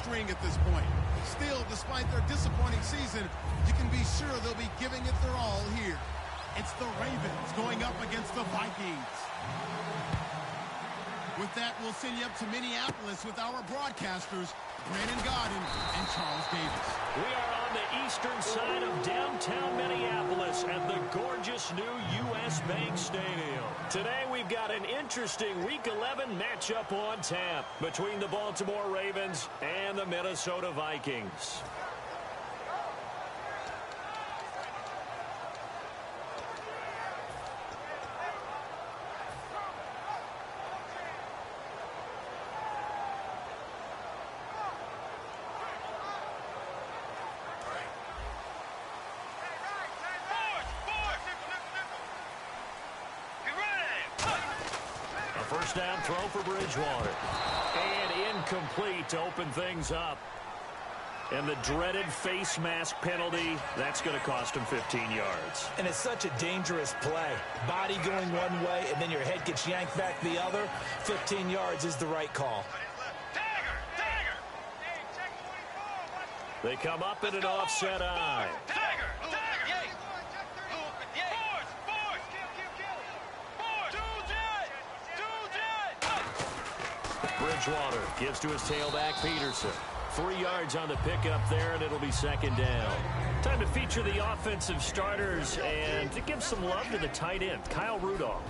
string at this point. Still, despite their disappointing season, you can be sure they'll be giving it their all here. It's the Ravens going up against the Vikings. With that, we'll send you up to Minneapolis with our broadcasters, Brandon Godden and Charles Davis. We are on the eastern side of downtown Minneapolis at the gorgeous new U.S. Bank Stadium. Today we've got an interesting Week 11 matchup on tap between the Baltimore Ravens and the Minnesota Vikings. First down throw for Bridgewater. And incomplete to open things up. And the dreaded face mask penalty, that's going to cost him 15 yards. And it's such a dangerous play. Body going one way, and then your head gets yanked back the other. 15 yards is the right call. They come up in an offset eye. Bridgewater gives to his tailback, Peterson. 3 yards on the pickup there, and it'll be second down. Time to feature the offensive starters and to give some love to the tight end, Kyle Rudolph.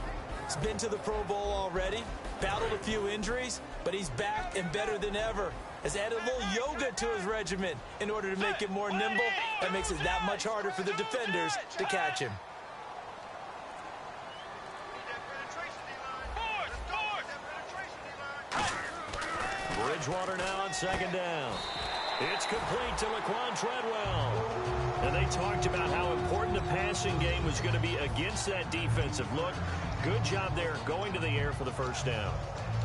He's been to the Pro Bowl already, battled a few injuries, but he's back and better than ever. Has added a little yoga to his regimen in order to make him more nimble. That makes it that much harder for the defenders to catch him. Bridgewater now on second down. It's complete to Laquan Treadwell. And they talked about how important the passing game was going to be against that defensive look. Good job there going to the air for the first down.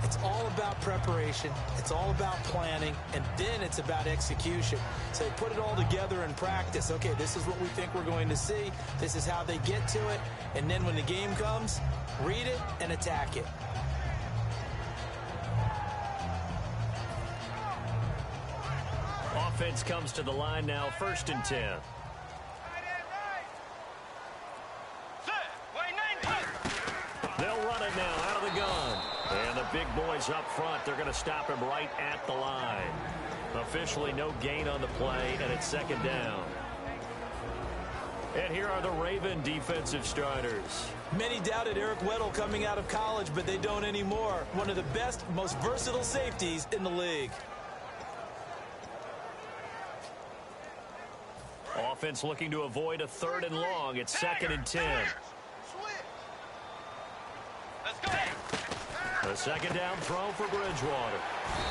It's all about preparation. It's all about planning. And then it's about execution. So they put it all together in practice. Okay, this is what we think we're going to see. This is how they get to it. And then when the game comes, read it and attack it. Offense comes to the line now, 1st and 10. They'll run it now out of the gun. And the big boys up front, they're going to stop him right at the line. Officially no gain on the play, and it's second down. And here are the Raven defensive starters. Many doubted Eric Weddle coming out of college, but they don't anymore. One of the best, most versatile safeties in the league. Offense looking to avoid a 3rd and long. It's 2nd and 10. The second down throw for Bridgewater.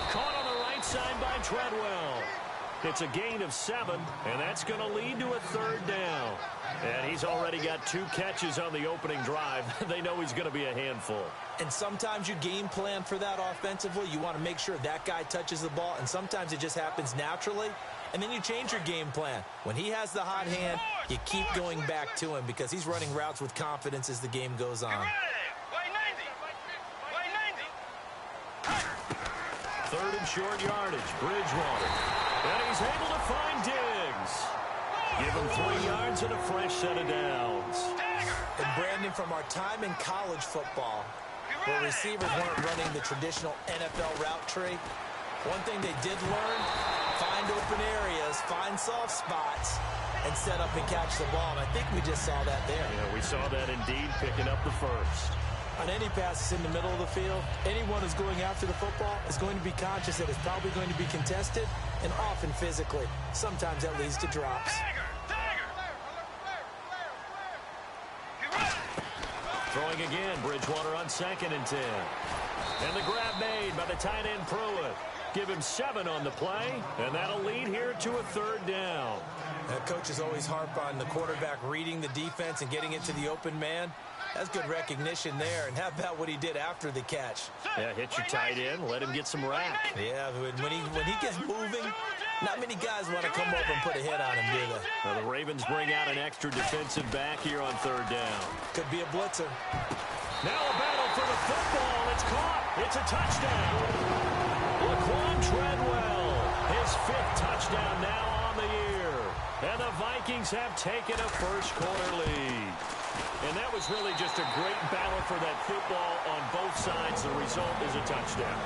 Caught on the right side by Treadwell. It's a gain of 7, and that's going to lead to a 3rd down. And he's already got 2 catches on the opening drive. They know he's going to be a handful. And sometimes you game plan for that offensively. You want to make sure that guy touches the ball, and sometimes it just happens naturally. And then you change your game plan. When he has the hot hand, you keep going back to him because he's running routes with confidence as the game goes on. 3rd and short yardage, Bridgewater. And he's able to find Diggs. Give him 3 yards and a fresh set of downs. And Brandon, from our time in college football, where receivers weren't running the traditional NFL route tree, one thing they did learn, find open areas, find soft spots, and set up and catch the ball. And I think we just saw that there. Yeah, we saw that indeed, picking up the first. On any passes in the middle of the field, anyone who's going after the football is going to be conscious that it's probably going to be contested and often physically. Sometimes that leads to drops. Throwing again, Bridgewater on 2nd and 10. And the grab made by the tight end Pruitt. Give him 7 on the play, and that'll lead here to a 3rd down. Coaches always harp on the quarterback reading the defense and getting it to the open man. That's good recognition there. And how about what he did after the catch? Yeah, hit your tight end, let him get some rack. Yeah, when he gets moving, not many guys want to come over and put a hit on him, do they? Well, the Ravens bring out an extra defensive back here on 3rd down. Could be a blitzer. Now a battle for the football. It's caught. It's a touchdown. Laquan Treadwell, his the Vikings have taken a first-quarter lead. And that was really just a great battle for that football on both sides. The result is a touchdown.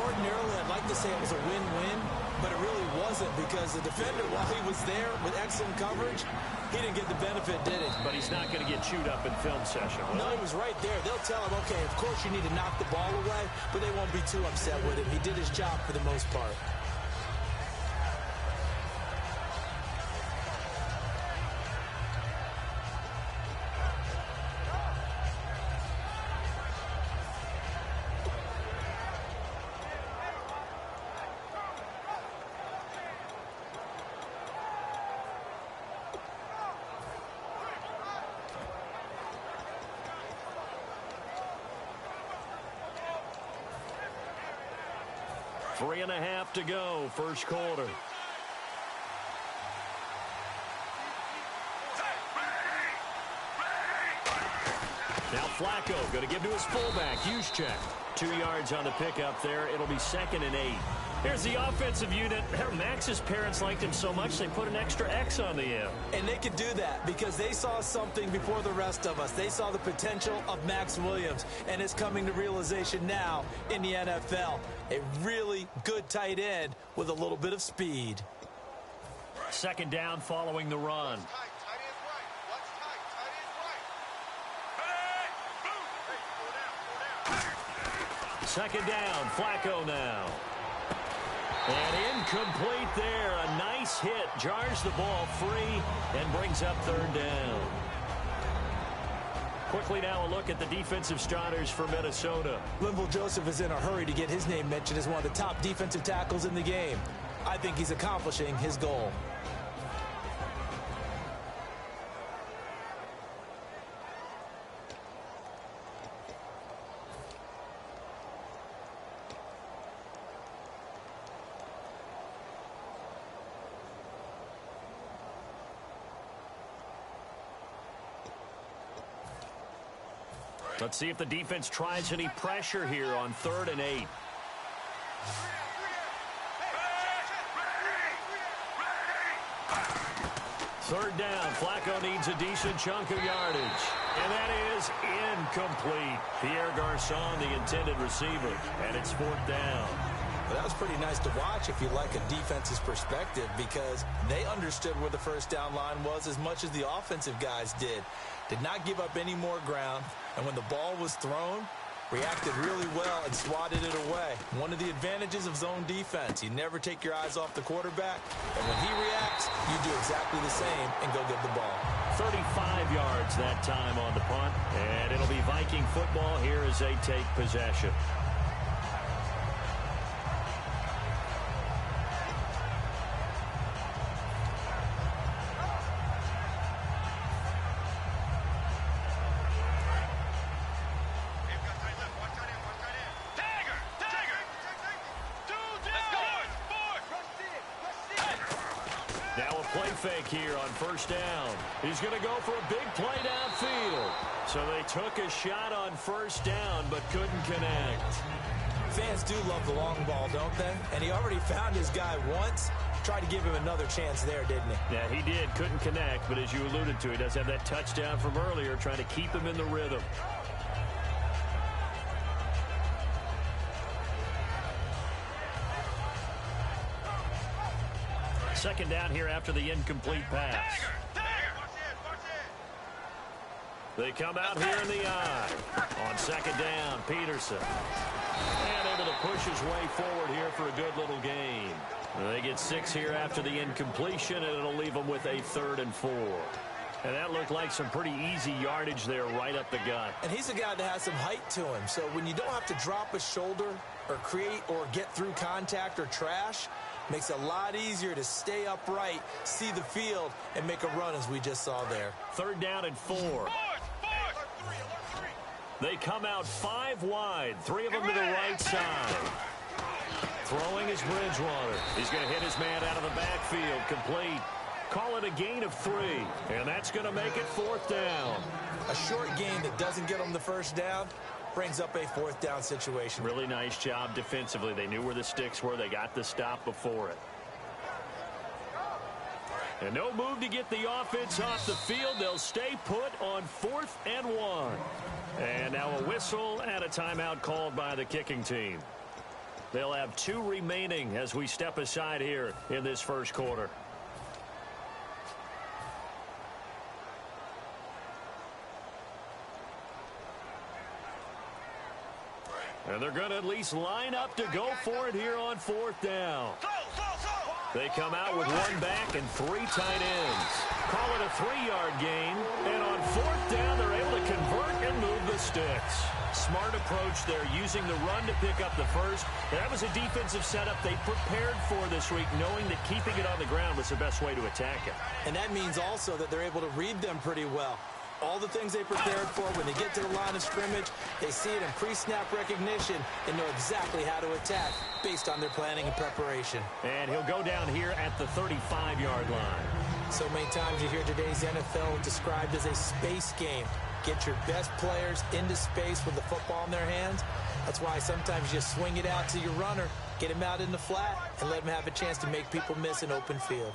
Ordinarily, I'd like to say it was a win-win, but it really wasn't because the defender, while he was there with excellent coverage, he didn't get the benefit, did he? But he's not going to get chewed up in film session. No, he was right there. They'll tell him, okay, of course you need to knock the ball away, but they won't be too upset with him. He did his job for the most part. Three and a half to go, first quarter. Now Flacco going to give to his fullback, Juszczyk. 2 yards on the pickup there. It'll be 2nd and 8. Here's the offensive unit. Max's parents liked him so much they put an extra X on the end. And they could do that because they saw something before the rest of us. They saw the potential of Max Williams, and it's coming to realization now in the NFL. A really good tight end with a little bit of speed. 2nd down following the run. Second down, Flacco now. And incomplete there. A nice hit. Jars the ball free and brings up 3rd down. Quickly now a look at the defensive starters for Minnesota. Linval Joseph is in a hurry to get his name mentioned as one of the top defensive tackles in the game. I think he's accomplishing his goal. Let's see if the defense tries any pressure here on 3rd and 8. Third down. Flacco needs a decent chunk of yardage. And that is incomplete. Pierre Garçon, the intended receiver. And it's 4th down. Well, that was pretty nice to watch if you like a defense's perspective because they understood where the first down line was as much as the offensive guys did. Did not give up any more ground. And when the ball was thrown, reacted really well and swatted it away. One of the advantages of zone defense, you never take your eyes off the quarterback. And when he reacts, you do exactly the same and go get the ball. 35 yards that time on the punt. And it'll be Viking football here as they take possession. Fake here on first down. He's going to go for a big play downfield. So they took a shot on first down but couldn't connect. Fans do love the long ball, don't they? And he already found his guy once. Tried to give him another chance there, didn't he? Yeah, he did. Couldn't connect, but as you alluded to, he does have that touchdown from earlier trying to keep him in the rhythm. Second down here after the incomplete pass. They come out here in the eye. On second down, Peterson. And able to push his way forward here for a good little gain. They get 6 here after the incompletion, and it'll leave them with a 3rd and 4. And that looked like some pretty easy yardage there right up the gut. And he's a guy that has some height to him. So when you don't have to drop a shoulder or create or get through contact or trash, makes it a lot easier to stay upright, see the field, and make a run as we just saw there. 3rd down and 4. They come out 5 wide, 3 of them to the right side. Throwing is Bridgewater. He's going to hit his man out of the backfield, complete. Call it a gain of 3, and that's going to make it 4th down. A short gain that doesn't get them the first down brings up a 4th down situation. Really nice job defensively. They knew where the sticks were. They got the stop before it. And no move to get the offense off the field. They'll stay put on 4th and 1. And now a whistle and a timeout called by the kicking team. They'll have 2 remaining as we step aside here in this first quarter. And they're going to at least line up to go for it here on 4th down. They come out with 1 back and 3 tight ends. Call it a 3-yard gain. And on 4th down, they're able to convert and move the sticks. Smart approach there, using the run to pick up the first. That was a defensive setup they prepared for this week, knowing that keeping it on the ground was the best way to attack it. And that means also that they're able to read them pretty well. All the things they prepared for, when they get to the line of scrimmage, they see it in pre-snap recognition and know exactly how to attack based on their planning and preparation. And he'll go down here at the 35-yard line. So many times you hear today's NFL described as a space game. Get your best players into space with the football in their hands. That's why sometimes you just swing it out to your runner, get him out in the flat, and let him have a chance to make people miss an open field.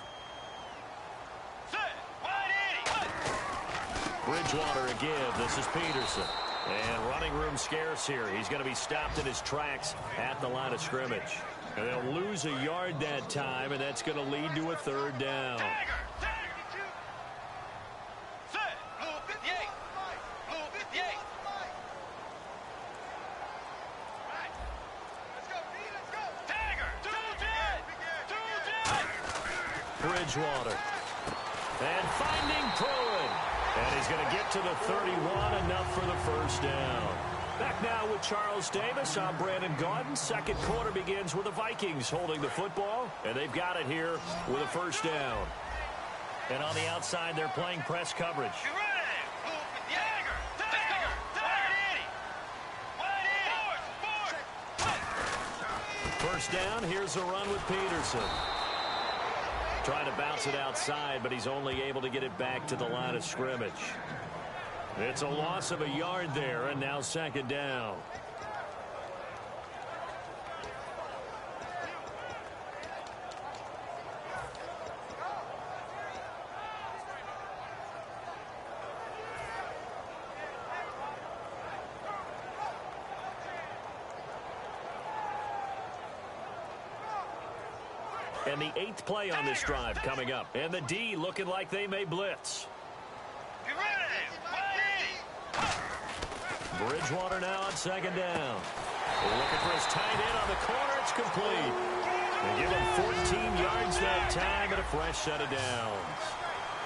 Bridgewater a give. This is Peterson. And running room scarce here. He's going to be stopped in his tracks at the line of scrimmage. And they'll lose a yard that time, and that's going to lead to a 3rd down. Bridgewater. And finding Pruitt. And he's going to get to the 31, enough for the first down. Back now with Charles Davis. I'm Brandon Gaudin. Second quarter begins with the Vikings holding the football. And they've got it here with a first down. And on the outside, they're playing press coverage. First down, here's a run with Peterson. Trying to bounce it outside, but he's only able to get it back to the line of scrimmage. It's a loss of a yard there, and now 2nd down. And the 8th play on this drive coming up. And the D looking like they may blitz. Bridgewater now on 2nd down. Looking for his tight end on the corner. It's complete. They give him 14 yards that time and a fresh set of downs.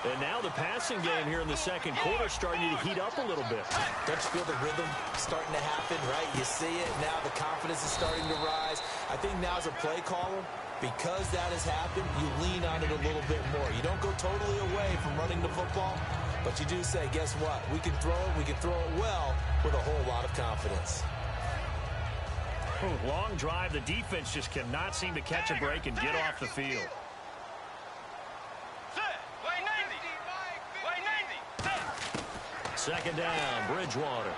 And now the passing game here in the second quarter starting to heat up a little bit. Don't you feel the rhythm starting to happen, right? You see it now. The confidence is starting to rise. I think now as a play caller, because that has happened, you lean on it a little bit more. You don't go totally away from running the football, but you do say, guess what? We can throw it. We can throw it well with a whole lot of confidence. Ooh, long drive. The defense just cannot seem to catch a break and get off the field. Second down, Bridgewater.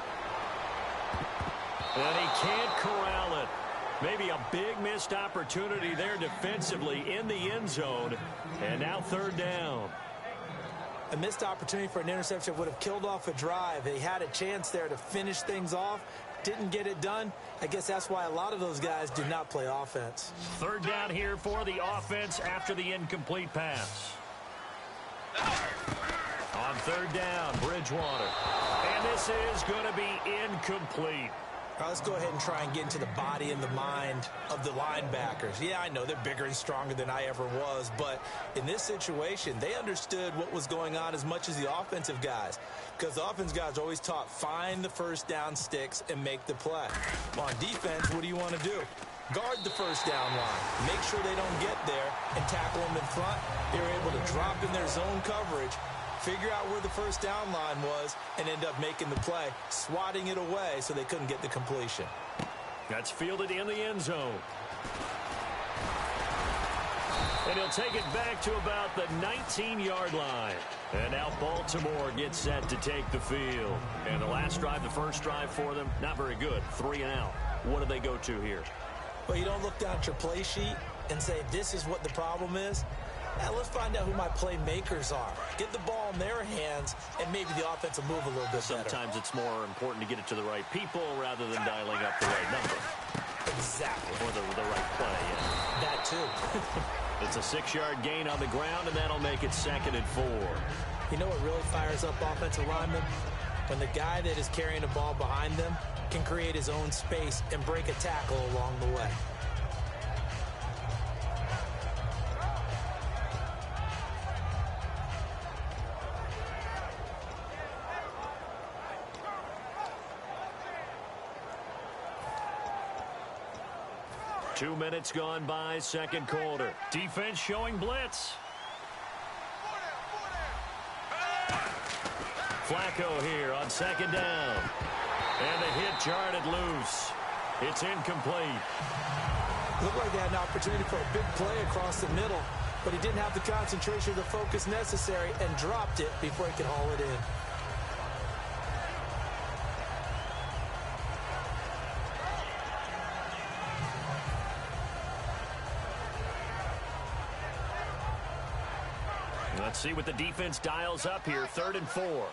And he can't corral it. Maybe a big missed opportunity there defensively in the end zone. And now 3rd down. A missed opportunity for an interception would have killed off a drive. They had a chance there to finish things off. Didn't get it done. I guess that's why a lot of those guys do not play offense. 3rd down here for the offense after the incomplete pass. On 3rd down, Bridgewater. And this is going to be incomplete. All right, let's go ahead and try and get into the body and the mind of the linebackers. Yeah, I know they're bigger and stronger than I ever was, but in this situation, they understood what was going on as much as the offensive guys, because the offensive guys are always taught, find the first down sticks and make the play. Well, on defense, what do you want to do? Guard the first down line. Make sure they don't get there and tackle them in front. They were able to drop in their zone coverage, figure out where the first down line was, and end up making the play, swatting it away so they couldn't get the completion. That's fielded in the end zone. And he'll take it back to about the 19-yard line. And now Baltimore gets set to take the field. And the last drive, the first drive for them, not very good. 3 and out. What do they go to here? Well, you don't look down at your play sheet and say, this is what the problem is. let's find out who my playmakers are. Get the ball in their hands, and maybe the offense will move a little bit better. Sometimes it's more important to get it to the right people rather than dialing up the right number. Exactly. Or the right play, yeah. That too. It's a 6-yard gain on the ground, and that'll make it 2nd and 4. You know what really fires up offensive linemen? When the guy that is carrying the ball behind them can create his own space and break a tackle along the way. Two minutes gone by, second quarter. Defense showing blitz. Flacco here on 2nd down. And the hit jarred it loose. It's incomplete. Looked like they had an opportunity for a big play across the middle, but he didn't have the concentration or the focus necessary and dropped it before he could haul it in. Let's see what the defense dials up here. 3rd and 4.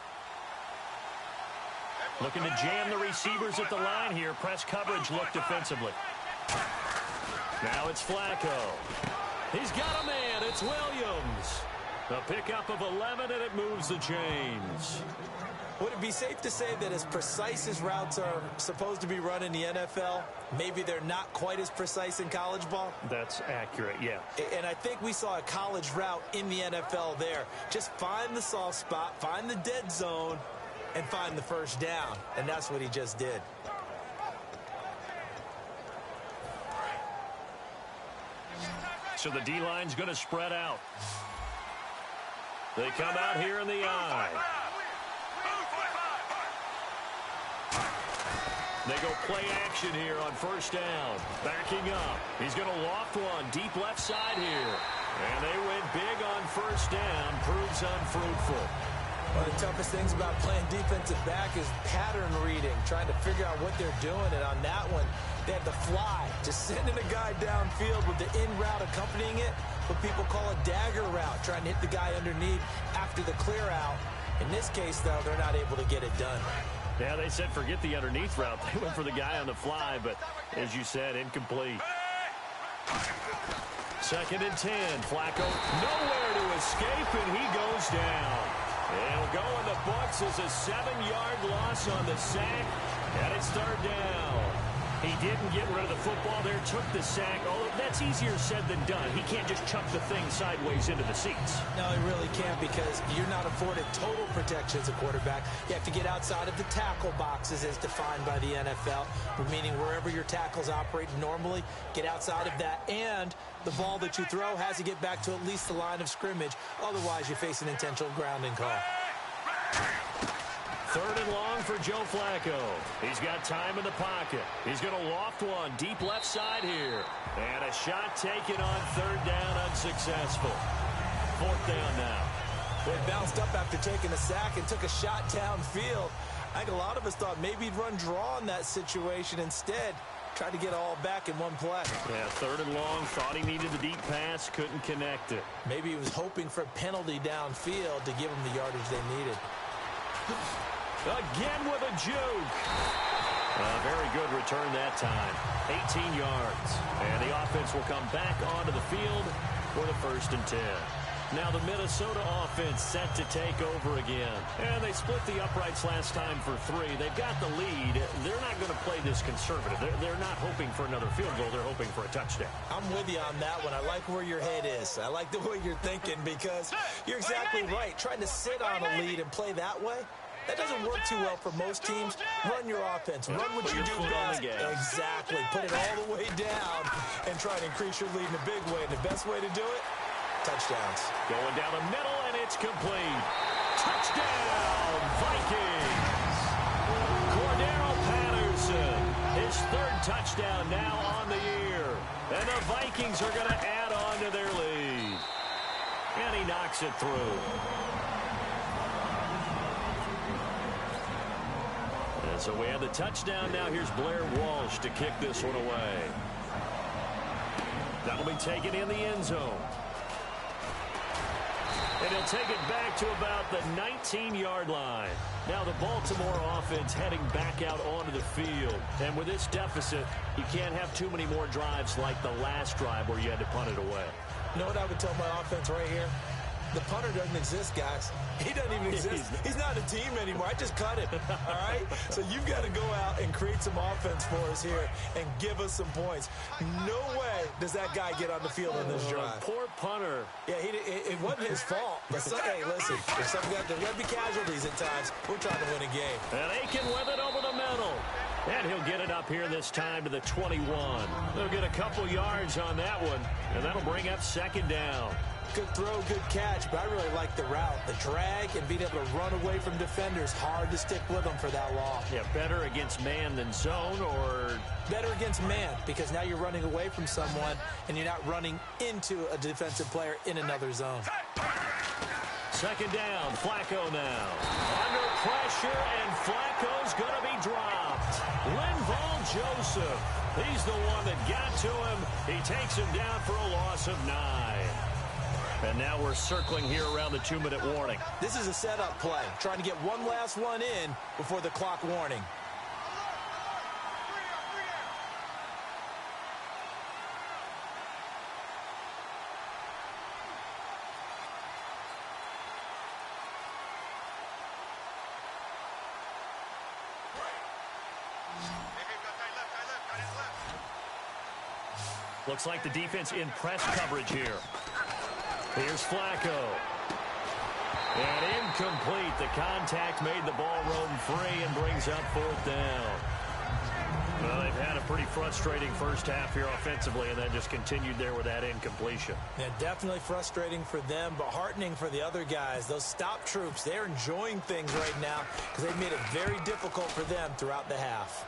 Looking to jam the receivers at the line here. Press coverage look defensively. Now it's Flacco. He's got a man. It's Williams. A pickup of 11, and it moves the chains. Would it be safe to say that as precise as routes are supposed to be run in the NFL, maybe they're not quite as precise in college ball? That's accurate, yeah. And I think we saw a college route in the NFL there. Just find the soft spot, find the dead zone, and find the first down. And that's what he just did. So the D-line's going to spread out. They come out here in the I. They go play action here on 1st down. Backing up. He's going to loft one deep left side here. And they went big on 1st down. Proves unfruitful. One of the toughest things about playing defensive back is pattern reading, trying to figure out what they're doing. And on that one, they had the fly, just sending a guy downfield with the in route accompanying it, what people call a dagger route, trying to hit the guy underneath after the clear out. In this case, though, they're not able to get it done. Yeah, they said forget the underneath route. They went for the guy on the fly, but as you said, incomplete. 2nd and 10. Flacco nowhere to escape, and he goes down. It'll go in the books as a 7-yard loss on the sack, and it's 3rd down. He didn't get rid of the football there, took the sack. Oh, that's easier said than done. He can't just chuck the thing sideways into the seats. No, he really can't, because you're not afforded total protection as a quarterback. You have to get outside of the tackle boxes as defined by the NFL, meaning wherever your tackles operate normally, get outside of that. And the ball that you throw has to get back to at least the line of scrimmage. Otherwise, you face an intentional grounding call. 3rd and long for Joe Flacco. He's got time in the pocket. He's going to loft one deep left side here. And a shot taken on 3rd down, unsuccessful. 4th down now. Well, he bounced up after taking a sack and took a shot downfield. I think a lot of us thought maybe he'd run draw in that situation instead. Tried to get all back in one play. Yeah, 3rd and long. Thought he needed the deep pass. Couldn't connect it. Maybe he was hoping for a penalty downfield to give him the yardage they needed. Again with a juke. Very good return that time. 18 yards. And the offense will come back onto the field for the 1st and 10. Now the Minnesota offense set to take over again. And they split the uprights last time for 3. They've got the lead. They're not going to play this conservative. They're not hoping for another field goal. They're hoping for a touchdown. I'm with you on that one. I like where your head is. I like the way you're thinking, because you're exactly right. Trying to sit on a lead and play that way, that doesn't work too well for most teams. Run your offense. Run what you do best. Exactly. Put it all the way down and try to increase your lead in a big way. And the best way to do it, touchdowns. Going down the middle, and it's complete. Touchdown, Vikings. Cordero Patterson, his 3rd touchdown now on the year. And the Vikings are going to add on to their lead. And he knocks it through. And so we have the touchdown. Now here's Blair Walsh to kick this one away. That'll be taken in the end zone. And he'll take it back to about the 19-yard line. Now the Baltimore offense heading back out onto the field. And with this deficit, you can't have too many more drives like the last drive where you had to punt it away. You know what I would tell my offense right here? The punter doesn't exist, guys. He doesn't even exist. He's not a team anymore. I just cut him, all right? So you've got to go out and create some offense for us here and give us some points. No way does that guy get on the field in this drive. Poor punter. Yeah, it wasn't his fault. But hey, listen, there's got to be casualties at times. We're trying to win a game. And Aiken with it over the middle. And he'll get it up here this time to the 21. They'll get a couple yards on that one, and that'll bring up second down. Good throw, good catch, but I really like the route. The drag and being able to run away from defenders, hard to stick with them for that long. Yeah, better against man than zone, or? Better against man, because now you're running away from someone and you're not running into a defensive player in another zone. Second down, Flacco now. Under pressure, and Flacco's going to be dropped. Linval Joseph, he's the one that got to him. He takes him down for a loss of 9. And now we're circling here around the 2-minute warning. This is a setup play, trying to get one last one in before the clock warning. Looks like the defense in press coverage here. Here's Flacco. And incomplete. The contact made the ball roam free and brings up fourth down. Well, they've had a pretty frustrating first half here offensively, and then just continued there with that incompletion. Yeah, definitely frustrating for them, but heartening for the other guys. Those stop troops, they're enjoying things right now because they've made it very difficult for them throughout the half.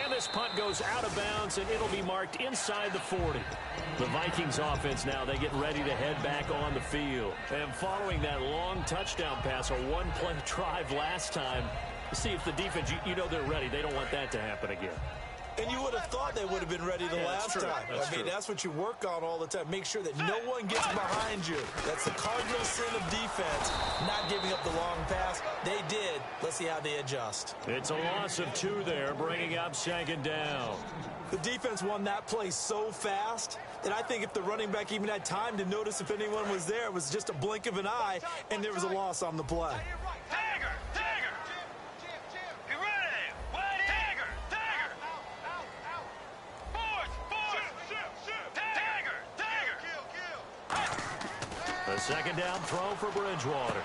And this punt goes out of bounds, and it'll be marked inside the 40. The Vikings offense now, they get ready to head back on the field. And following that long touchdown pass, a one-play drive last time, see if the defense, you know they're ready. They don't want that to happen again. And you would have thought they would have been ready the last time. I mean, that's what you work on all the time. Make sure that no one gets behind you. That's the cardinal sin of defense, not giving up the long pass. They did. Let's see how they adjust. It's a loss of 2 there, bringing up second down. The defense won that play so fast that I think if the running back even had time to notice if anyone was there, it was just a blink of an eye, and there was a loss on the play. The second down throw for Bridgewater.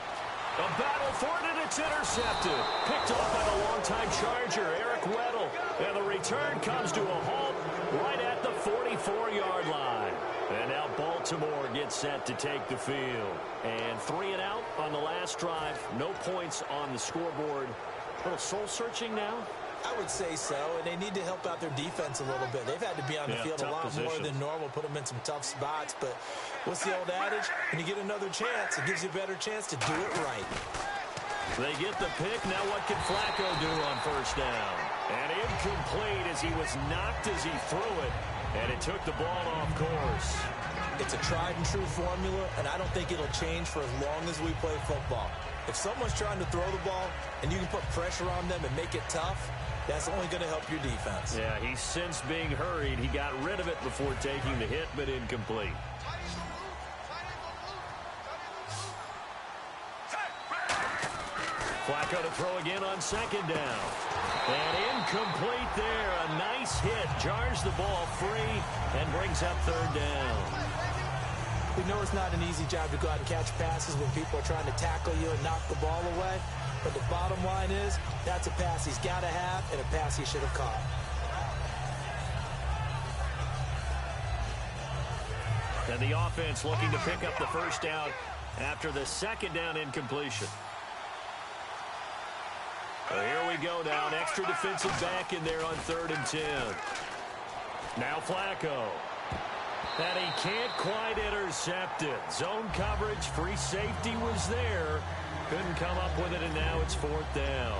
A battle for it, and it's intercepted. Picked off by the longtime Charger, Eric Weddle. And the return comes to a halt right at the 44-yard line. And now Baltimore gets set to take the field. And 3 and out on the last drive. No points on the scoreboard. A little soul-searching now. I would say so, and they need to help out their defense a little bit. They've had to be on the field a lot more than normal, put them in some tough spots. But what's the old adage? When you get another chance, it gives you a better chance to do it right. They get the pick. Now what can Flacco do on first down? And incomplete as he was knocked as he threw it, and it took the ball off course. It's a tried-and-true formula, and I don't think it'll change for as long as we play football. If someone's trying to throw the ball and you can put pressure on them and make it tough, that's only going to help your defense. Yeah, he sensed being hurried. He got rid of it before taking the hit, but incomplete. Flacco to throw again on second down. And incomplete there. A nice hit. Jars the ball free and brings up third down. We know it's not an easy job to go out and catch passes when people are trying to tackle you and knock the ball away. But the bottom line is, that's a pass he's got to have and a pass he should have caught. And the offense looking to pick up the first down after the second down incompletion. Well, here we go now. An extra defensive back in there on 3rd and 10. Now Flacco. And he can't quite intercept it. Zone coverage, free safety was there. Couldn't come up with it, and now it's 4th down.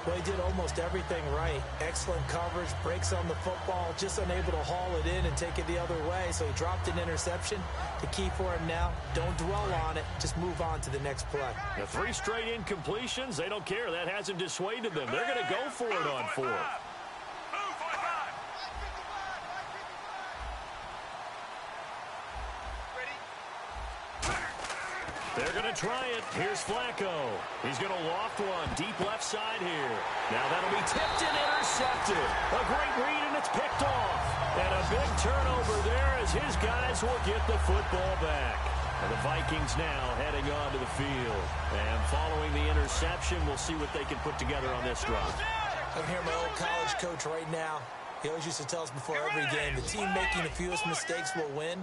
Well, he did almost everything right. Excellent coverage, breaks on the football, just unable to haul it in and take it the other way. So he dropped an interception. The key for him now, don't dwell on it. Just move on to the next play. The 3 straight incompletions, they don't care. That hasn't dissuaded them. They're going to go for it on 4th. They're going to try it. Here's Flacco. He's going to loft one. Deep left side here. Now that'll be tipped and intercepted. A great read, and it's picked off. And a big turnover there as his guys will get the football back. And the Vikings now heading on to the field. And following the interception, we'll see what they can put together on this drive. I'm here, my old college coach right now. He always used to tell us before every game, the team making the fewest mistakes will win.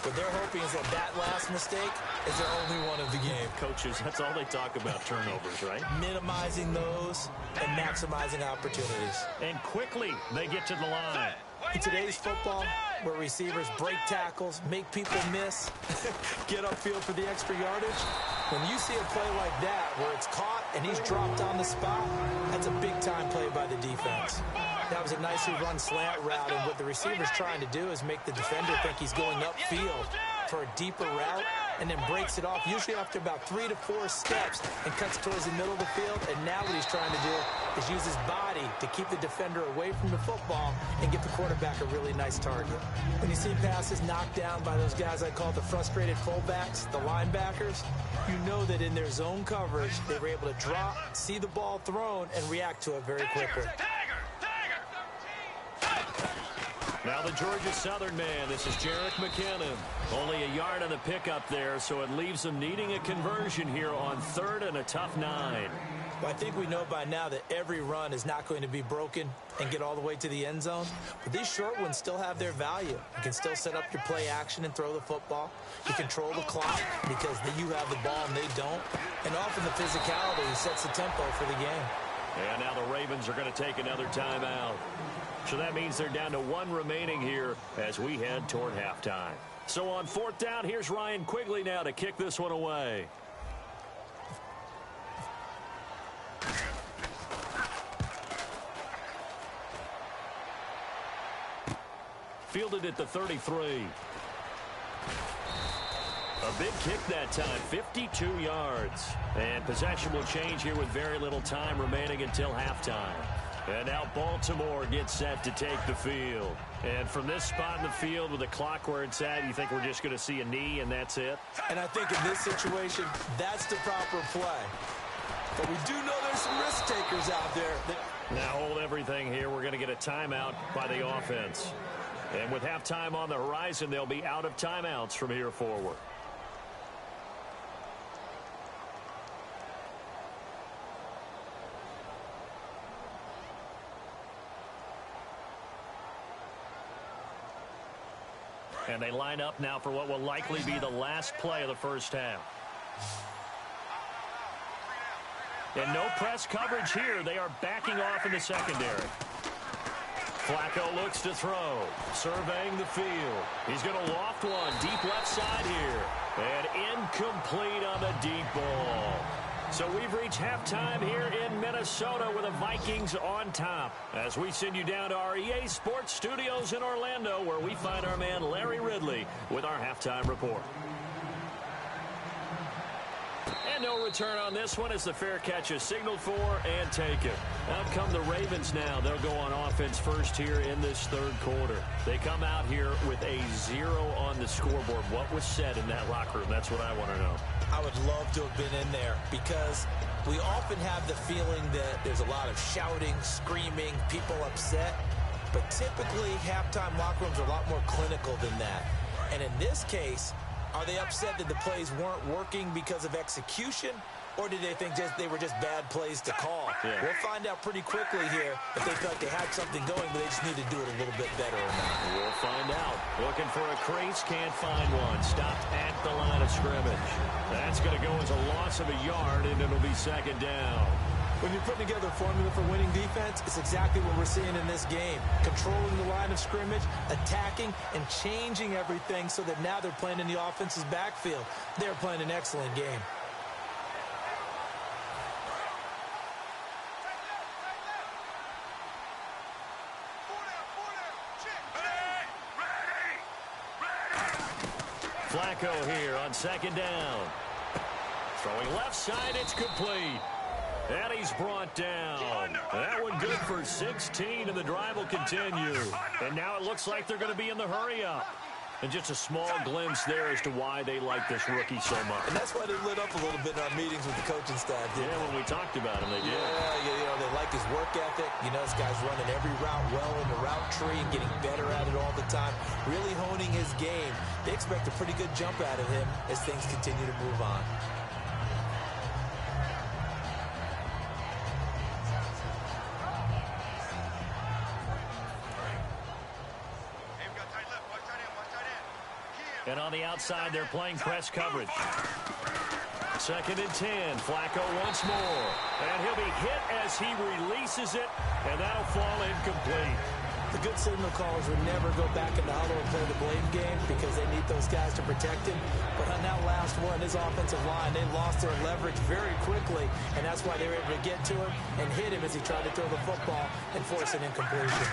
What they're hoping is that last mistake is their only one of the game. Coaches, that's all they talk about, turnovers, right? Minimizing those and maximizing opportunities. And quickly, they get to the line. In today's football, where receivers break tackles, make people miss, get upfield for the extra yardage, when you see a play like that where it's caught and he's dropped on the spot, that's a big-time play by the defense. That was a nicely run slant route, and what the receiver's trying to do is make the defender think he's going upfield for a deeper route and then breaks it off, usually after about 3 to 4 steps, and cuts towards the middle of the field. And now what he's trying to do is use his body to keep the defender away from the football and give the quarterback a really nice target. When you see passes knocked down by those guys I call the frustrated fullbacks, the linebackers, you know that in their zone coverage, they were able to drop, see the ball thrown, and react to it very quickly. Now the Georgia Southern man, this is Jerick McKinnon. Only a yard on the pickup there, so it leaves them needing a conversion here on 3rd and a tough 9. Well, I think we know by now that every run is not going to be broken and get all the way to the end zone. But these short ones still have their value. You can still set up your play action and throw the football. You control the clock because you have the ball and they don't. And often the physicality sets the tempo for the game. And now the Ravens are going to take another timeout. So that means they're down to 1 remaining here as we head toward halftime. So on 4th down, here's Ryan Quigley now to kick this one away. Fielded at the 33. A big kick that time, 52 yards. And possession will change here with very little time remaining until halftime. And now Baltimore gets set to take the field. And from this spot in the field with the clock where it's at, you think we're just going to see a knee and that's it? And I think in this situation, that's the proper play. But we do know there's some risk takers out there. Now hold everything here. We're going to get a timeout by the offense. And with halftime on the horizon, they'll be out of timeouts from here forward. And they line up now for what will likely be the last play of the first half. And no press coverage here. They are backing off in the secondary. Flacco looks to throw. Surveying the field. He's going to loft one. Deep left side here. And incomplete on the deep ball. So we've reached halftime here in Minnesota with the Vikings on top. As we send you down to our EA Sports Studios in Orlando, where we find our man Larry Ridley with our halftime report. And no return on this one as the fair catch is signaled for and taken. Out come the Ravens now. They'll go on offense first here in this 3rd quarter. They come out here with a 0 on the scoreboard. What was said in that locker room? That's what I want to know. I would love to have been in there because we often have the feeling that there's a lot of shouting, screaming, people upset. But typically, halftime locker rooms are a lot more clinical than that. And in this case, are they upset that the plays weren't working because of execution? Or did they think they were just bad plays to call? Yeah. We'll find out pretty quickly here if they felt they had something going, but they just need to do it a little bit better or not. We'll find out. Looking for a crease, can't find one. Stopped at the line of scrimmage. That's going to go as a loss of a yard, and it'll be 2nd down. When you're putting together a formula for winning defense, it's exactly what we're seeing in this game. Controlling the line of scrimmage, attacking, and changing everything so that now they're playing in the offense's backfield. They're playing an excellent game. Flacco here on second down. Throwing left side, it's complete. And he's brought down. That one good for 16, and the drive will continue. And now it looks like they're going to be in the hurry-up. And just a small glimpse there as to why they like this rookie so much. And that's why they lit up a little bit in our meetings with the coaching staff. Yeah, when we talked about him, they did. Yeah, they like his work ethic. This guy's running every route well in the route tree and getting better at it all the time. Really honing his game. They expect a pretty good jump out of him as things continue to move on. And on the outside, they're playing press coverage. 2nd and 10. Flacco once more. And he'll be hit as he releases it, and that'll fall incomplete. The good signal callers would never go back in the huddle and play the blame game because they need those guys to protect him. But on that last one, his offensive line, they lost their leverage very quickly, and that's why they were able to get to him and hit him as he tried to throw the football and force an incompletion.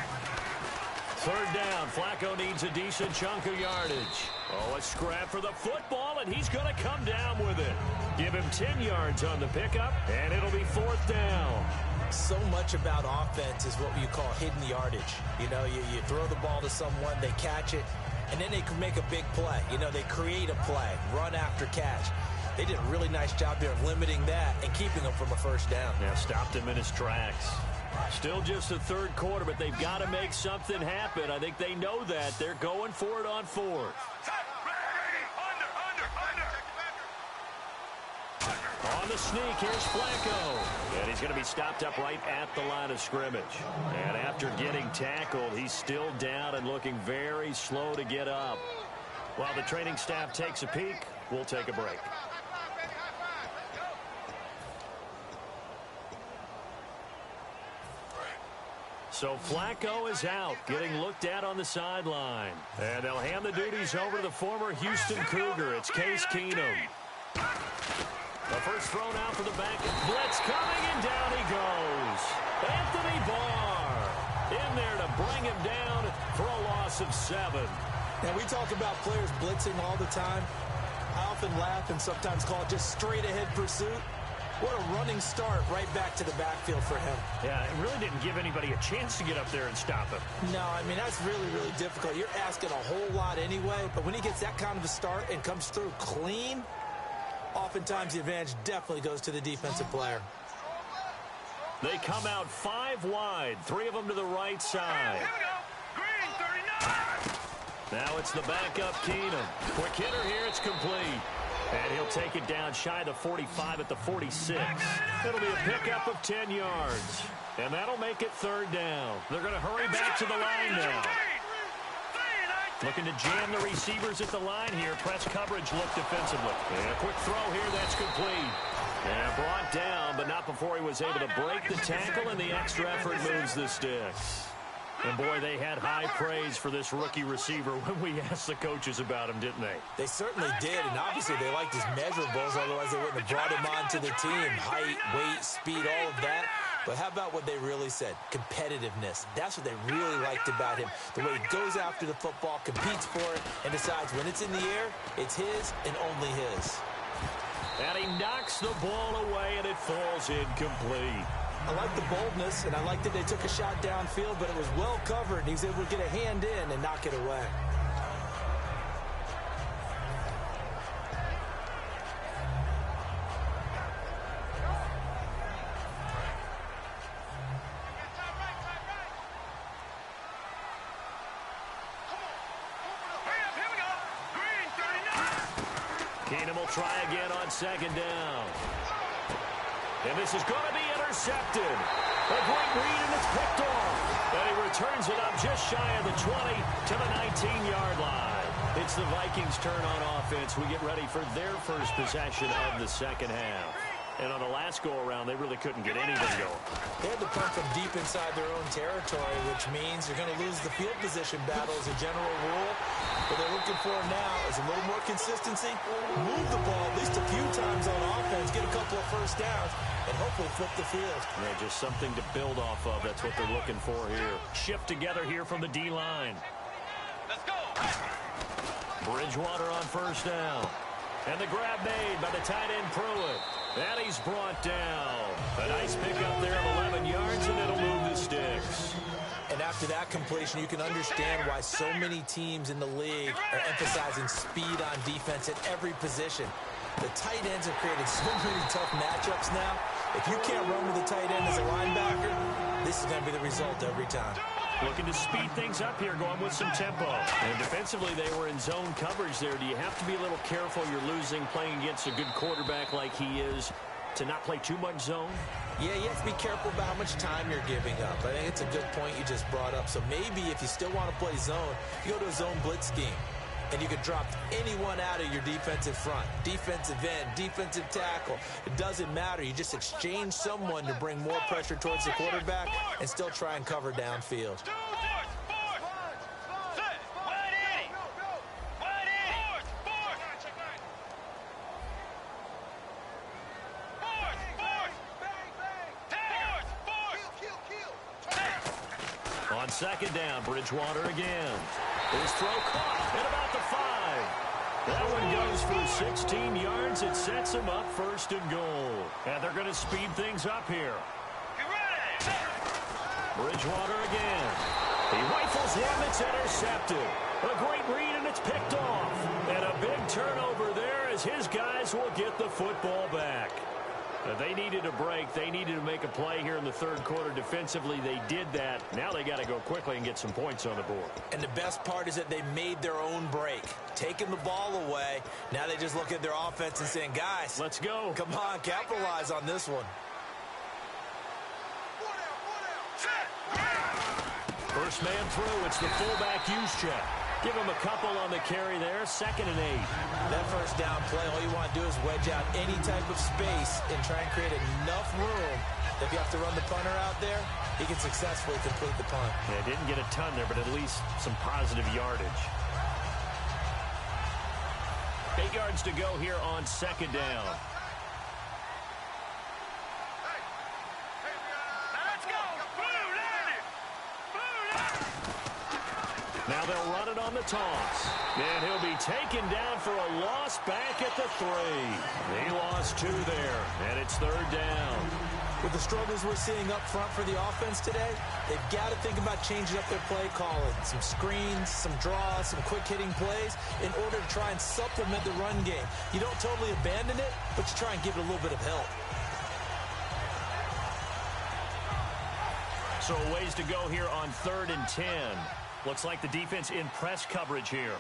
3rd down. Flacco needs a decent chunk of yardage. A scrap for the football, and he's going to come down with it. Give him 10 yards on the pickup, and it'll be 4th down. So much about offense is what you call hidden yardage. You throw the ball to someone, they catch it, and then they can make a big play. They create a play, run after catch. They did a really nice job there of limiting that and keeping him from a first down. Yeah, stopped him in his tracks. Still just the 3rd quarter, but they've got to make something happen. I think they know that. They're going for it on 4th. On the sneak, here's Flacco. And he's going to be stopped up right at the line of scrimmage. And after getting tackled, he's still down and looking very slow to get up. While the training staff takes a peek, we'll take a break. So Flacco is out, getting looked at on the sideline. And they'll hand the duties over to the former Houston Cougar. It's Case Keenum. The first throw now for the back. Blitz coming, and down he goes. Anthony Barr in there to bring him down for a loss of 7. And we talk about players blitzing all the time. I often laugh and sometimes call it just straight-ahead pursuit. What a running start right back to the backfield for him. Yeah, it really didn't give anybody a chance to get up there and stop him. No, that's really, really difficult. You're asking a whole lot anyway, but when he gets that kind of a start and comes through clean, oftentimes the advantage definitely goes to the defensive player. They come out 5 wide, 3 of them to the right side. Here we go. Green 39. Now it's the backup Keenum. Quick hitter here, it's complete. And he'll take it down shy of the 45 at the 46. It'll be a pickup of 10 yards. And that'll make it 3rd down. They're going to hurry back to the line now. Looking to jam the receivers at the line here. Press coverage look defensively. And a quick throw here, that's complete. And brought down, but not before he was able to break the tackle, and the extra effort moves the sticks. And, boy, they had high praise for this rookie receiver when we asked the coaches about him, didn't they? They certainly did, and obviously they liked his measurables, otherwise they wouldn't have brought him onto the team. Height, weight, speed, all of that. But how about what they really said? Competitiveness. That's what they really liked about him. The way he goes after the football, competes for it, and decides when it's in the air, it's his and only his. And he knocks the ball away, and it falls incomplete. I like the boldness, and I like that they took a shot downfield, but it was well covered, and he was able to get a hand in and knock it away. Keenum will try again on 2nd down. And this is going to be intercepted. A great read, and it's picked off. And he returns it up just shy of the 20 to the 19-yard line. It's the Vikings' turn on offense. We get ready for their first possession of the second half. And on the last go-around, they really couldn't get anything going. They had to punt from deep inside their own territory, which means you're going to lose the field position battle as a general rule. What they're looking for now is a little more consistency, move the ball at least a few times on offense, get a couple of first downs, and hopefully flip the field. Yeah, just something to build off of. That's what they're looking for here. Shift together here from the D-line. Let's go. Bridgewater on first down. And the grab made by the tight end Pruitt. And he's brought down. A nice pickup there of 11 yards, and it'll move the sticks. And after that completion, you can understand why so many teams in the league are emphasizing speed on defense at every position. The tight ends have created so many tough matchups now. If you can't run with the tight end as a linebacker, this is going to be the result every time. Looking to speed things up here, going with some tempo. And defensively, they were in zone coverage there. Do you have to be a little careful? You're losing, playing against a good quarterback like he is, to not play too much zone? Yeah, you have to be careful about how much time you're giving up. I think it's a good point you just brought up. So maybe if you still want to play zone, you go to a zone blitz scheme. And you can drop anyone out of your defensive front. Defensive end, defensive tackle. It doesn't matter. You just exchange someone to bring more pressure towards the quarterback and still try and cover downfield. On second down, Bridgewater again. His throw caught at about the 5. That one goes for 16 yards. It sets him up first and goal. And they're going to speed things up here. Bridgewater again. He rifles one that's intercepted. A great read, and it's picked off. And a big turnover there as his guys will get the football back. They needed a break. They needed to make a play here in the third quarter defensively. They did that. Now they got to go quickly and get some points on the board. And the best part is that they made their own break. Taking the ball away. Now they just look at their offense and saying, guys, let's go. Come on, capitalize on this one. First man through. It's the fullback use check. Give him a couple on the carry there. 2nd and 8. That first down play, all you want to do is wedge out any type of space and try and create enough room that if you have to run the punter out there, he can successfully complete the punt. Yeah, didn't get a ton there, but at least some positive yardage. 8 yards to go here on 2nd down. Now they'll run it on the toss. And he'll be taken down for a loss back at the 3. He lost 2 there, and it's 3rd down. With the struggles we're seeing up front for the offense today, they've got to think about changing up their play calling. Some screens, some draws, some quick-hitting plays in order to try and supplement the run game. You don't totally abandon it, but you try and give it a little bit of help. So a ways to go here on 3rd and 10. Looks like the defense in press coverage here.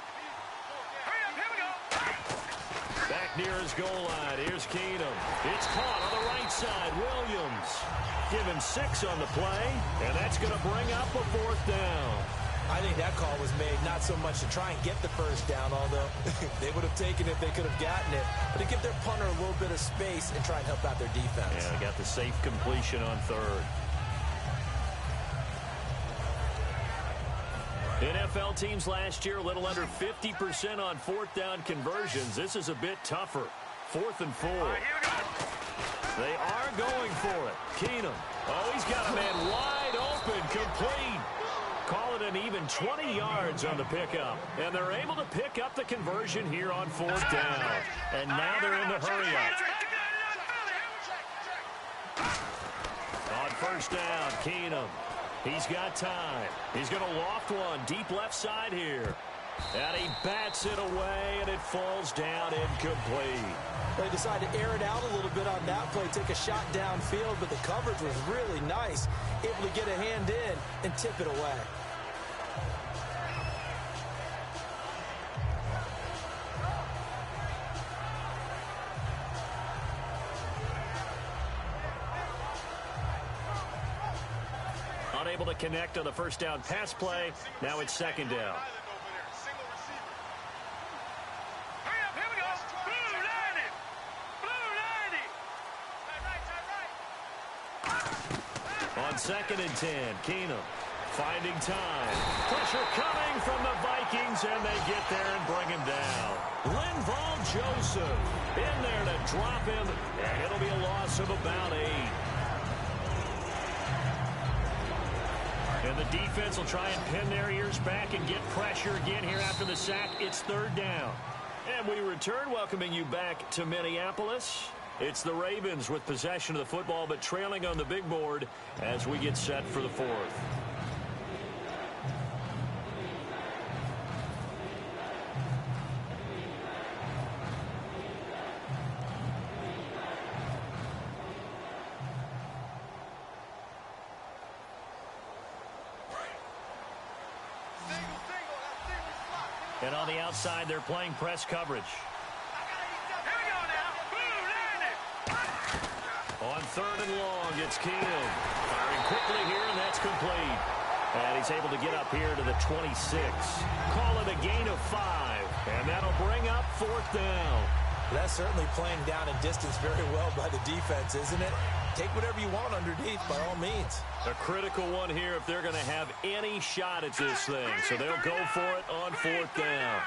Back near his goal line. Here's Keenum. It's caught on the right side. Williams. Give him 6 on the play, and that's going to bring up a 4th down. I think that call was made not so much to try and get the first down, although they would have taken it, they could have gotten it, but to give their punter a little bit of space and try and help out their defense. Yeah, they got the safe completion on 3rd. NFL teams last year, a little under 50% on 4th down conversions. This is a bit tougher. 4th and 4. They are going for it. Keenum. Oh, he's got a man wide open, complete. Call it an even 20 yards on the pickup. And they're able to pick up the conversion here on 4th down. And now they're in the hurry-up. On 1st down, Keenum. He's got time. He's going to loft one deep left side here. And he bats it away, and it falls down incomplete. They decided to air it out a little bit on that play, take a shot downfield, but the coverage was really nice. Able to get a hand in and tip it away. Unable to connect on the 1st down pass play. Now it's 2nd down. On 2nd and 10, Keenum finding time. Pressure coming from the Vikings, and they get there and bring him down. Linval Joseph in there to drop him, and it'll be a loss of about 8. And And the defense will try and pin their ears back and get pressure again here after the sack. It's third down. And we return, welcoming you back to Minneapolis. It's the Ravens with possession of the football, but trailing on the big board as we get set for the fourth. And on the outside, they're playing press coverage. On third and long, it's Keenum. Firing quickly here, and that's complete. And he's able to get up here to the 26. Call it a gain of 5. And that'll bring up fourth down. That's certainly playing down and distance very well by the defense, isn't it? Take whatever you want underneath, by all means. A critical one here if they're going to have any shot at this thing. So they'll go for it on fourth down.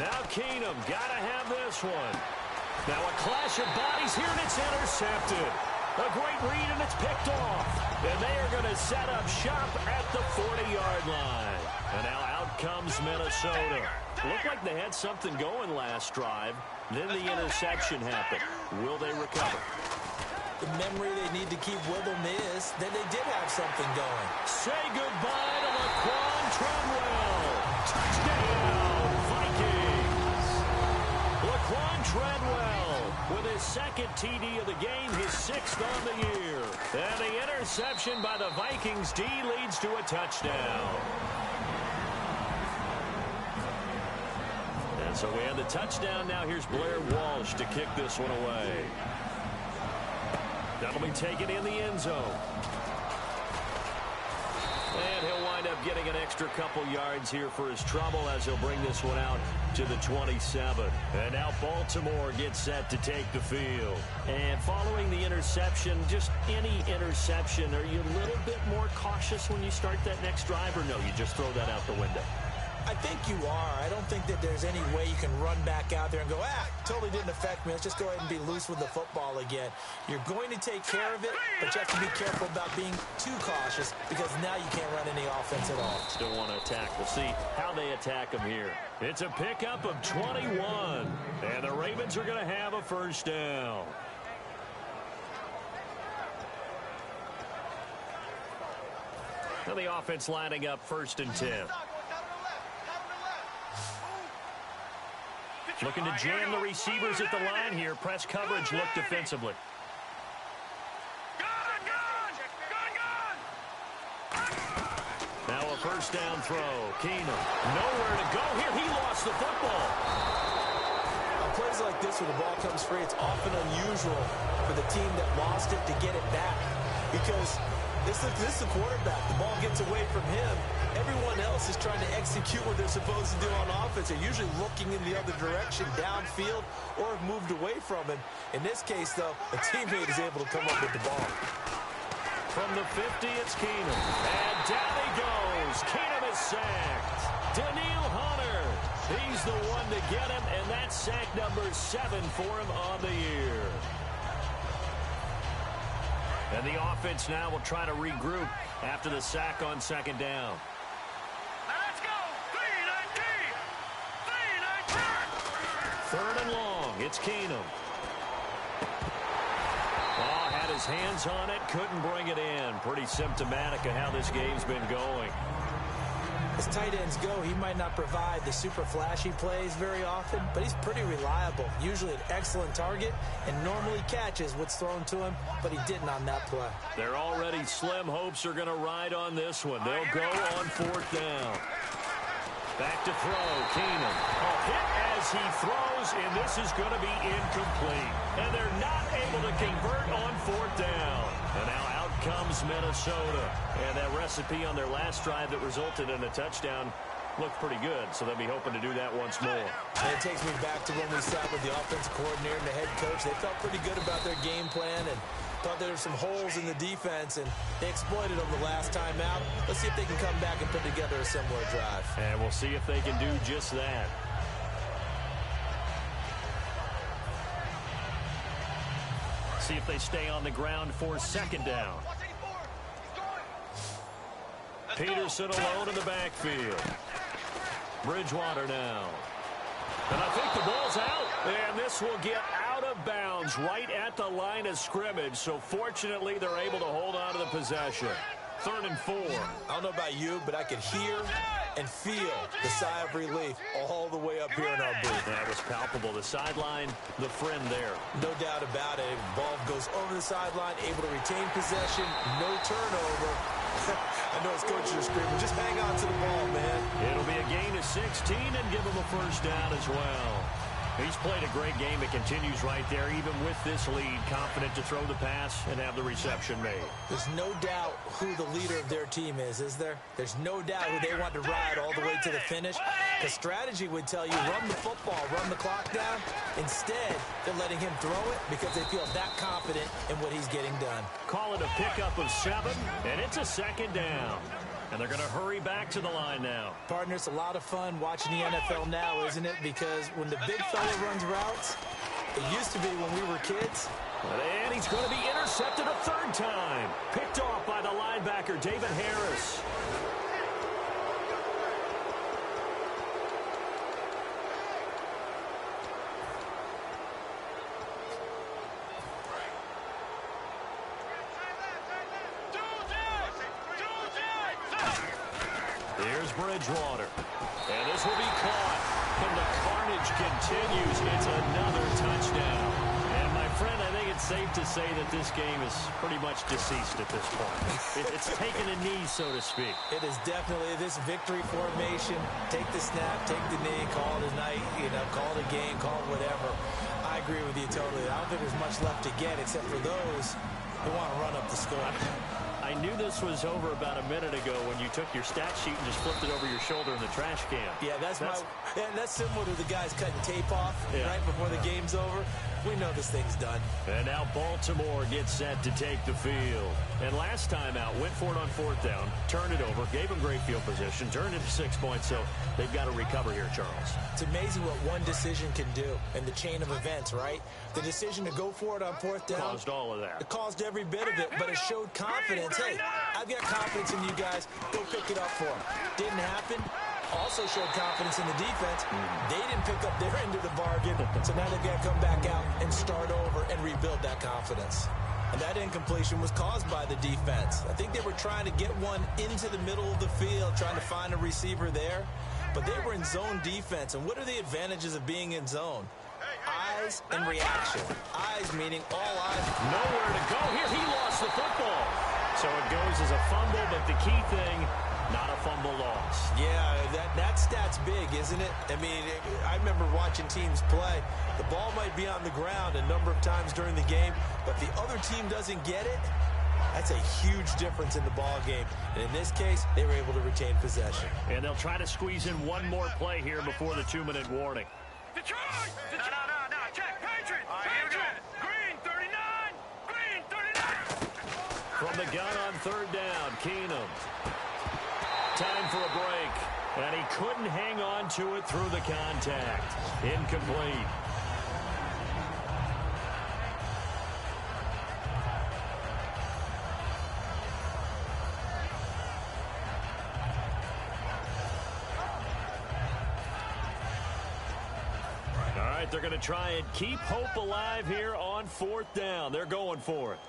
Now Keenum, got to have this one. Now a clash of bodies here, and it's intercepted. A great read, and it's picked off. And they are going to set up shop at the 40-yard line. And now out comes Minnesota. Looked like they had something going last drive. Then the interception happened. Will they recover? The memory they need to keep with them is that they did have something going. Say goodbye to Laquan Treadwell. Touchdown, Vikings. Laquan Treadwell with his second TD of the game, his 6th on the year. And the interception by the Vikings D leads to a touchdown. And so we have the touchdown. Now here's Blair Walsh to kick this one away. That'll be taken in the end zone. And he'll wind up getting an extra couple yards here for his trouble as he'll bring this one out to the 27. And now Baltimore gets set to take the field. And following the interception, just any interception, are you a little bit more cautious when you start that next drive, or no, you just throw that out the window? I think you are. I don't think that there's any way you can run back out there and go, totally didn't affect me. Let's just go ahead and be loose with the football again. You're going to take care of it, but you have to be careful about being too cautious because now you can't run any offense at all. Still want to attack. We'll see how they attack them here. It's a pickup of 21, and the Ravens are going to have a first down. Now the offense lining up 1st and 10. Looking to jam the receivers at the line here. Press coverage look defensively. Now a first down throw. Keenum. Nowhere to go here. He lost the football. On plays like this where the ball comes free, it's often unusual for the team that lost it to get it back. Because this is the quarterback. The ball gets away from him. Everyone else is trying to execute what they're supposed to do on offense. They're usually looking in the other direction, downfield, or have moved away from him. In this case, though, a teammate is able to come up with the ball. From the 50, it's Keenum. And down he goes. Keenum is sacked. Daniil Hunter. He's the one to get him, and that's sack number 7 for him on the year. And the offense now will try to regroup after the sack on 2nd down. Let's go. 3-19. 3rd and long. It's Keenum. Oh, had his hands on it. Couldn't bring it in. Pretty symptomatic of how this game's been going. As tight ends go, he might not provide the super flashy plays very often, but he's pretty reliable. Usually an excellent target and normally catches what's thrown to him, but he didn't on that play. Their already slim hopes are going to ride on this one. They'll go on 4th down. Back to throw. Keenum. A hit as he throws, and this is going to be incomplete. And they're not able to convert on 4th down. And now out comes Minnesota. And that recipe on their last drive that resulted in a touchdown looked pretty good, so they'll be hoping to do that once more. And it takes me back to when we sat with the offensive coordinator and the head coach. They felt pretty good about their game plan and thought there were some holes in the defense, and they exploited them the last time out. Let's see if they can come back and put together a similar drive. And we'll see if they can do just that. See if they stay on the ground for second down. Peterson alone in the backfield. Bridgewater now. And I think the ball's out. And this will get out of bounds right at the line of scrimmage. So fortunately, they're able to hold on to the possession. 3rd and 4. I don't know about you, but I could hear and feel the sigh of relief all the way up here in our booth. That was palpable. The sideline, the friend there. No doubt about it. Ball goes over the sideline, able to retain possession, no turnover. I know his coaches are screaming, just hang on to the ball, man. It'll be a gain of 16 and give him a first down as well. He's played a great game. It continues right there, even with this lead, confident to throw the pass and have the reception made. There's no doubt who the leader of their team is there? There's no doubt who they want to ride all the way to the finish. The strategy would tell you, run the football, run the clock down. Instead, they're letting him throw it because they feel that confident in what he's getting done. Call it a pickup of 7, and it's a second down. And they're going to hurry back to the line now. Partner, it's a lot of fun watching the NFL now, isn't it? Because when the big fella runs routes, it used to be when we were kids. And he's going to be intercepted a 3rd time. Picked off by the linebacker, David Harris. Here's Bridgewater. And this will be caught. And the carnage continues. It's another touchdown. And my friend, I think it's safe to say that this game is pretty much deceased at this point. It's taken a knee, so to speak. It is definitely this victory formation. Take the snap, take the knee, call it a night, call it a game, call it whatever. I agree with you totally. I don't think there's much left to get except for those who want to run up the score. I knew this was over about a minute ago when you took your stat sheet and just flipped it over your shoulder in the trash can. Yeah, that's similar to the guys cutting tape off right before the game's over. We know this thing's done. And now Baltimore gets set to take the field. And last time out, went for it on 4th down, turned it over, gave them great field position, turned it to 6 points, so they've got to recover here, Charles. It's amazing what one decision can do in the chain of events, right? The decision to go for it on 4th down. Caused all of that. It caused every bit of it, but it showed confidence. Hey, I've got confidence in you guys. Go pick it up for them. Didn't happen. Also showed confidence in the defense. They didn't pick up their end of the bargain, so now they've got to come back out and start over and rebuild that confidence. And that incompletion was caused by the defense. I think they were trying to get one into the middle of the field, trying to find a receiver there, but they were in zone defense. And what are the advantages of being in zone? Eyes and reaction. Eyes meaning all eyes. Nowhere to go here. He lost the football. So it goes as a fumble, but the key thing, not a fumble loss. Yeah, that stat's big, isn't it? I mean, I remember watching teams play. The ball might be on the ground a number of times during the game, but the other team doesn't get it. That's a huge difference in the ball game. And in this case, they were able to retain possession. And they'll try to squeeze in one more play here before the 2-minute warning. Detroit! No, check. Patriots! Patriots! Green 39! Green 39! From the gun on 3rd down, Keenum. Time for a break. And he couldn't hang on to it through the contact. Incomplete. All right, they're going to try and keep hope alive here on 4th down. They're going for it.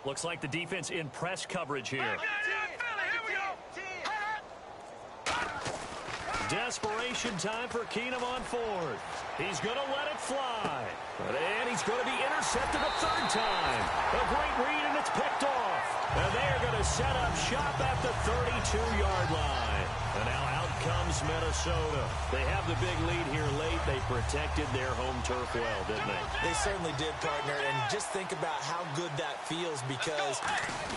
Looks like the defense in press coverage here. Desperation time for Keenum on 4th. He's going to let it fly. And he's going to be intercepted a 3rd time. A great read, and it's picked off. And they are going to set up shop at the 32-yard line. And now out comes Minnesota. They have the big lead here late. They protected their home turf well, didn't they? They certainly did, partner. And just think about how good that feels, because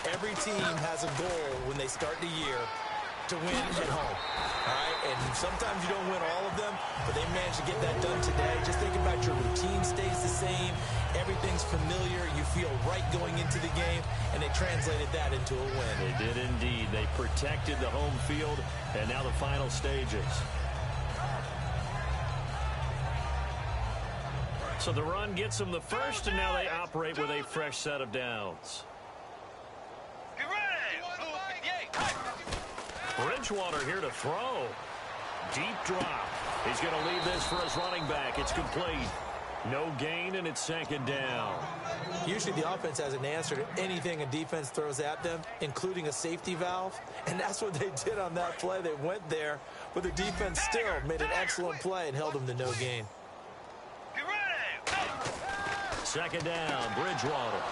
every team has a goal when they start the year to win at home. All right? And sometimes you don't win all of them, but they managed to get that done today. Just think about your routine stays the same. Everything's familiar. You feel right going into the game, and they translated that into a win. They did indeed. They protected the home field, and now the final stages. So the run gets them the first, and now they operate with a fresh set of downs. Get ready! Bridgewater here to throw. Deep drop. He's going to leave this for his running back. It's complete. No gain, and it's second down. Usually the offense has an answer to anything a defense throws at them, including a safety valve. And that's what they did on that play. They went there, but the defense still made an excellent play and held them to no gain. Get ready! Second down, Bridgewater.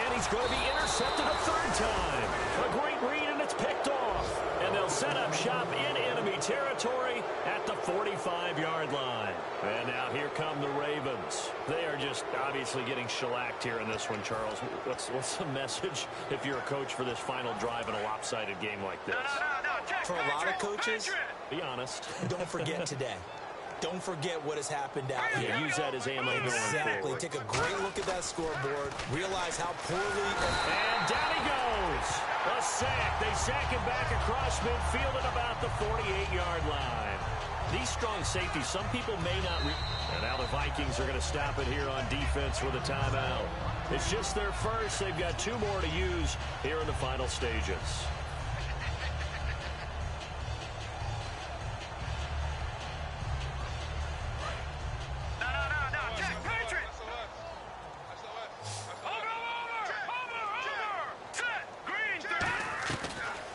And he's going to be intercepted a third time. A great read, and it's picked off. And they'll set up shop in enemy territory at the 45-yard line. And now here come the Ravens. They are just obviously getting shellacked here in this one, Charles. What's the message if you're a coach for this final drive in a lopsided game like this? For a lot of coaches, be honest. Don't forget today. Don't forget what has happened out here. Yeah, use that as ammo going Exactly. forward. Take a great look at that scoreboard. Realize how poorly... And down he goes. A sack. They sack him back across midfield at about the 48-yard line. These strong safeties, some people may not... And now the Vikings are going to stop it here on defense with a timeout. It's just their first. They've got two more to use here in the final stages.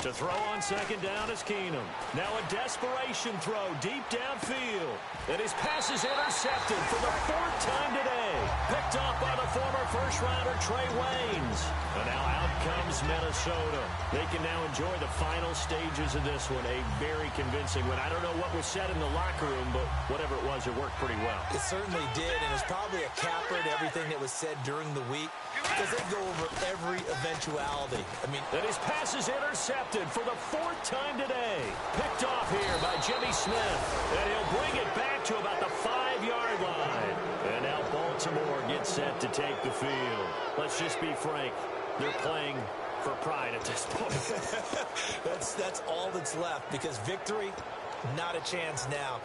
To throw on second down is Keenum. Now a desperation throw deep downfield. And his pass is intercepted for the fourth time today. Picked off by the former first-rounder Trey Waynes. And now out comes Minnesota. They can now enjoy the final stages of this one. A very convincing one. I don't know what was said in the locker room, but whatever it was, it worked pretty well. It certainly did, and it's probably a capper to everything that was said during the week because they go over every eventuality. And his pass is intercepted for the fourth time today. Picked off here by Jimmy Smith. And he'll bring it back to about the 5-yard line. And now Baltimore gets set to take the field. Let's just be frank. They're playing for pride at this point. That's all that's left because victory, not a chance now.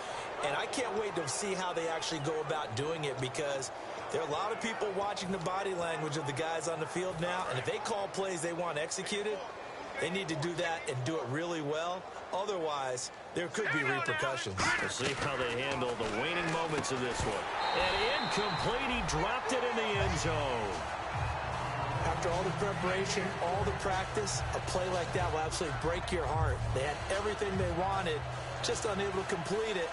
And I can't wait to see how they actually go about doing it because there are a lot of people watching the body language of the guys on the field now. And if they call plays they want executed, they need to do that and do it really well. Otherwise, there could be repercussions. We'll see how they handle the waning moments of this one. And incomplete. He dropped it in the end zone. After all the preparation, all the practice, a play like that will absolutely break your heart. They had everything they wanted, just unable to complete it.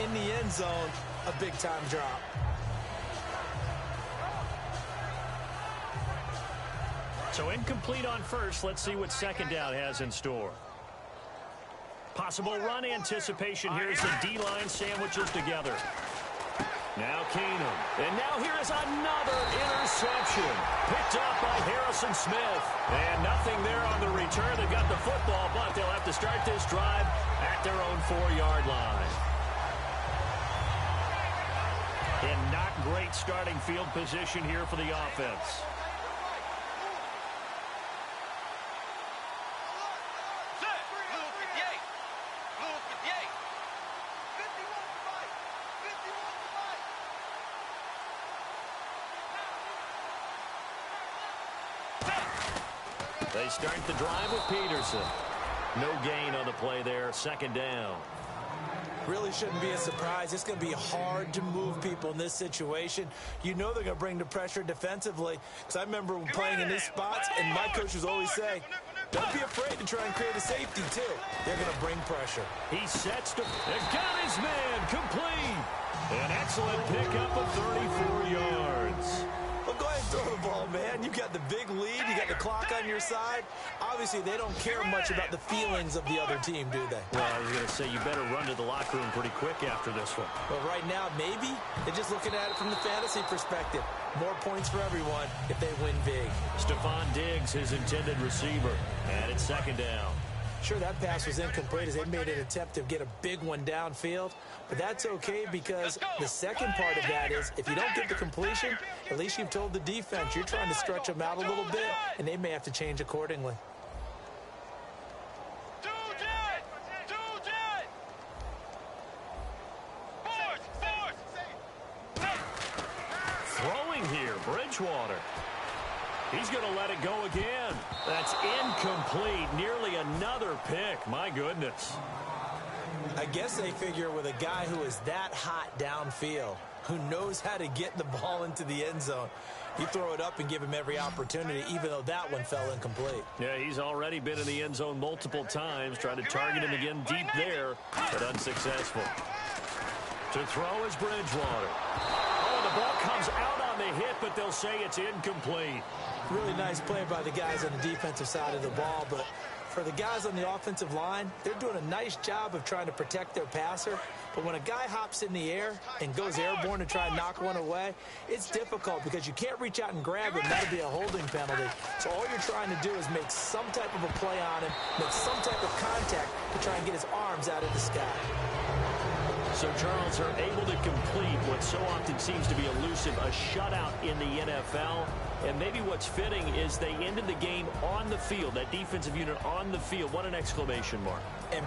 In the end zone, a big-time drop. So incomplete on first. Let's see what second down has in store. Possible run anticipation here as the D-line sandwiches together. Now Keenum. And now here is another interception. Picked up by Harrison Smith. And nothing there on the return. They've got the football, but they'll have to start this drive at their own 4-yard line. And not great starting field position here for the offense. They start the drive with Peterson. No gain on the play there. Second down. Really shouldn't be a surprise. It's going to be hard to move people in this situation. You know they're going to bring the pressure defensively. Because I remember playing in these spots, and my coaches always say, don't be afraid to try and create a safety, too. They're going to bring pressure. He sets to... and got his man complete. An excellent pickup of 34 yards. Well, go ahead and throw the ball, man. You got the big lead. You got the clock on your side. Obviously, they don't care much about the feelings of the other team, do they? Well, I was going to say you better run to the locker room pretty quick after this one. But right now, maybe they're just looking at it from the fantasy perspective. More points for everyone if they win big. Stephon Diggs, his intended receiver, and it's second down. Sure, that pass was incomplete as they made an attempt to get a big one downfield. But that's okay because the second part of that is if you don't get the completion, at least you've told the defense you're trying to stretch them out a little bit, and they may have to change accordingly. Bridgewater. He's going to let it go again. That's incomplete. Nearly another pick. My goodness. I guess they figure with a guy who is that hot downfield, who knows how to get the ball into the end zone, you throw it up and give him every opportunity, even though that one fell incomplete. Yeah, he's already been in the end zone multiple times, trying to target him again deep there, but unsuccessful. To throw is Bridgewater. Oh, the ball comes out on the hit, but they'll say it's incomplete. Really nice play by the guys on the defensive side of the ball, but for the guys on the offensive line, they're doing a nice job of trying to protect their passer. But when a guy hops in the air and goes airborne to try and knock one away, it's difficult because you can't reach out and grab him. That'll be a holding penalty. So all you're trying to do is make some type of a play on him, make some type of contact to try and get his arms out of the sky. So, Charles, are able to complete what so often seems to be elusive, a shutout in the NFL. And maybe what's fitting is they ended the game on the field, that defensive unit on the field. What an exclamation mark. And